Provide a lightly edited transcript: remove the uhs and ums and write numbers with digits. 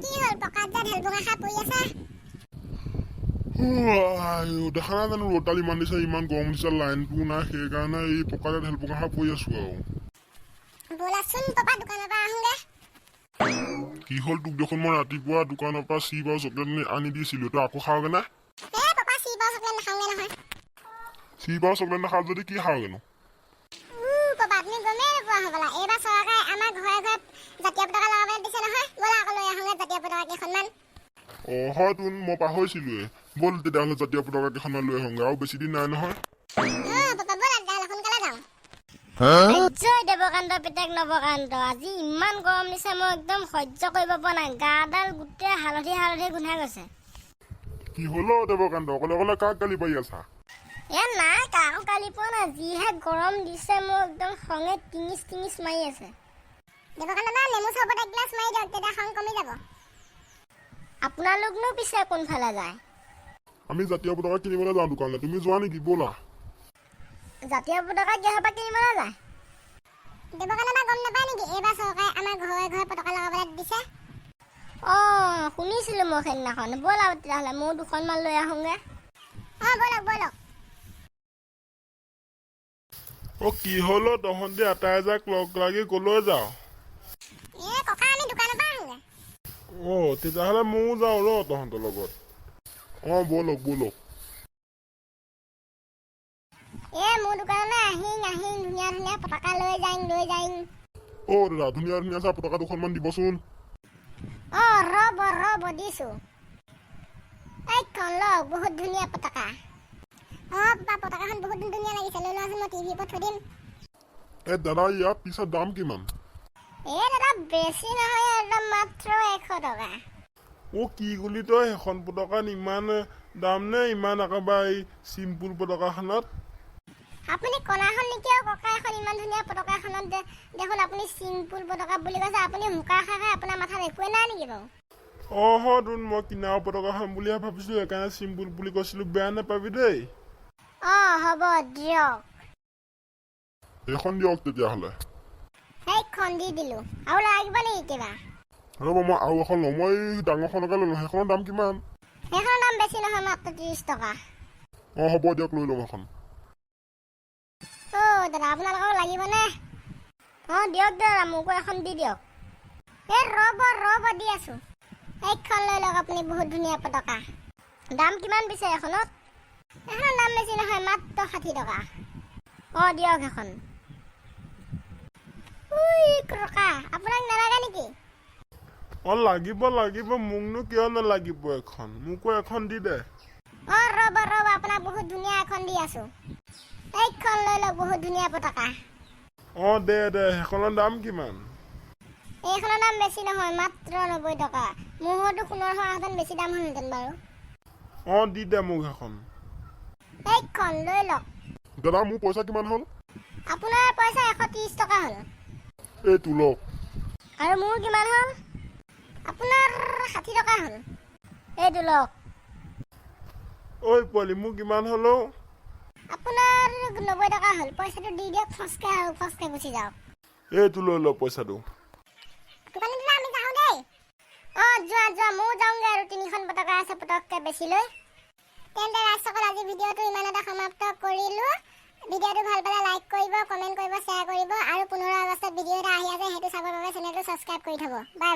কি হল পকাত যা ঢেলবুঙা খা পৰি আছা দেখা নাই জানো ৰ'দাল ইমান দিছে ইমান গৰম দিছে লাইনটো নাই সেইকাৰণে এই পকাতে ঢেলপঙা খাই পৰি আছো আৰু ব'লাচোন পাপা দোকানৰ পৰা আহোঁগে কি হ'ল তোক দেখোন মই ৰাতিপুৱা দোকানৰ পৰা চিপ আৰু চকলেট আনি দিছিলো তই আকৌ খাওঁগে না পাপা চিপ আৰু চকলেট নাখাওঁগে নহয় চিপ আৰু চকলেট নাখাওঁ যদি কি খাওঁগেনো পাপা আপুনি গমেই নোপোৱা হ'বলা এইবাৰ চৰকাৰে আমাৰ ঘৰে ঘৰে জাতীয় পতাকা লগাবলৈ দিছে নহয় ব'লা আকৌ লৈ আহোঁগে জাতীয় পতাকা কেইখনমান হয় তোন মই পাহৰিছিলোৱে ব'ল তেতিয়াহ'লে জাতীয় পতাকা কেইখনমান লৈ আহোঁগে আৰু বেছি দিন নাই নহয় পাপা ব'লা তেতিয়াহ'লে সোনকালে যাওঁ জয় দেৱকান্ত পিতেক নৱকান্ত আজি ইমান গৰম দিছে মই একদম সহ্য কৰিব পৰা নাই গাডাল গোটেই হালধি হালধি গোন্ধাই গৈছে কি হ'ল দেৱকান্ত অকলে অকলে কাক গালি পাৰি আছা নাই কাকো গালি পোৱা নাই যিহে গৰম দিছে মোৰ একদম খঙে টিঙিচ মাৰি আছে দেৱকান্ত দা নেমু চৰবত এক গ্লাছ মাৰি দিয়ক তেতিয়া খং কমি যাব আপোনালোকনো পিছে কোনফালে যায় আমি জাতীয় পতাকা কিনিবলৈ যাওঁ দোকানলৈ তুমি যোৱা নেকি ব'লা জাতীয় পতাকা কিহৰ পৰা কিনিবলৈ যায় দেৱকান্ত দা গম নাপায় নেকি এইবাৰ চৰকাৰে আমাৰ ঘৰে ঘৰে পতাকা লগাবলৈ দিছে শুনিছিলোঁ মই সেইদিনাখন ব'লা তেতিয়াহ'লে ময়ো দুখনমান লৈ আহোঁগে ব'লক ব'লক কি হ'ল তহঁতি আটাইজাক লগ লাগি কলৈ যাওঁ ককা আমি দোকানৰ পৰা আহোঁগে তেতিয়াহ'লে ময়ো যাওঁ তহঁতৰ লগত ব'লক ব'লক মোৰ দোকানলৈ আহিং ধুনীয়া ধুনীয়া পতাকা লৈ যাইং দাদা ধুনীয়া ধুনীয়া চাহ পতাকা দুখনমান দিবচোন ৰ'ব দিছোঁ এইখন লওক বহুত ধুনীয়া পতাকা পাপা পতাকাখন বহুত ধুনীয়া লাগিছে লৈ লোৱাচোন মই টিভিৰ ওপৰত থৈ দিম দাদা ইয়াৰ পিছত দাম কিমান দাদা বেছি নহয় একদম মাত্ৰ 100 টকা কি বুলি তই সেইখন পতাকাত ইমান দাম নে ইমান একেবাৰে এই চিম্পুল পতাকাখনত আপুনি কলাখন নেকি ককা এখন ইমান ধুনীয়া পতাকা এখনত দেখোন আপুনি চিম্পুল পতাকা বুলি কৈছে আপুনি মুকা খাই আপোনাৰ মাথাত একোৱে নাই নেকি বাৰু তোন মই কিনাৰ পতাকাখন বুলিহে ভাবিছিলো সেইকাৰণে চিম্পুল বুলি কৈছিলো বেয়া নাপাবি দেই হ'ব দিয়ক এইখন দিয়ক তেতিয়াহ'লে সেইখন দি দিলো আৰু লাগিব নেকি কিবা ৰ'ব মই আৰু এখন লওঁ মই ডাঙৰখনকে লৈ লওঁ সেইখনৰ দাম কিমান সেইখনৰ দাম বেছি নহয় মাত্ৰ 30 টকা হ'ব দিয়ক লৈ ল'ম এখন দাদা আপোনালোকক লাগিবনে দিয়ক দাদা মোকো এখন দি দিয়ক ৰ'ব দি আছো এইখন লৈ লওক আপুনি বহুত ধুনীয়া পতাকা দাম কিমান পিছে এখনত এইখনৰ দাম বেছি নহয় মাত্ৰ 60 টকা দিয়ক এখন ককা আপোনাক নালাগে নেকি লাগিব মোকনো কিয় নালাগিব এখন মোকো এখন দি দে ৰ'ব আপোনাক বহুত ধুনীয়া এখন দি আছো এইখন লৈ লওক বহুত ধুনীয়া পতাকা দে সেইখনৰ দাম কিমান এইখনৰ দাম বেছি নহয় মাত্ৰ 90 টকা মোৰ হয়তো সোণৰ হোৱাহেঁতেন বেছি দাম হ'লহেঁতেন বাৰু দি দে মোক সেইখন এইখন লৈ লওক দাদা মোৰ পইচা কিমান হ'ল আপোনাৰ পইচা 130 টকা হ'ল এইটো লওক আৰু মোৰ কিমান হ'ল আপোনাৰ 60 টকা হ'ল এইটো লওক পোৱালি মোৰ কিমান হ'ল আপোনাৰ 90 টকা হ'ল পইচাটো দি দিয়ক ফচকে গুচি যাওক এইটো লৈ লওক পইচাটো দোকানীলৈ আমি যাওঁ দেই যোৱা ময়ো যাওঁগৈ আৰু 3খন পতাকা আছে পতককৈ বেছি লৈ তেন্তে ৰাইজসকল আজি ভিডিঅ'টো ইমান এটা সমাপ্ত কৰিলোঁ ভিডিঅ'টো ভাল পালে লাইক কৰিব কমেণ্ট কৰিব শ্বেয়াৰ কৰিব আৰু 15 আগষ্টত ভিডিঅ' এটা আহি আছে সেইটো চাবৰ বাবে চেনেলটো ছাবস্ক্ৰাইব কৰি থ'ব বাই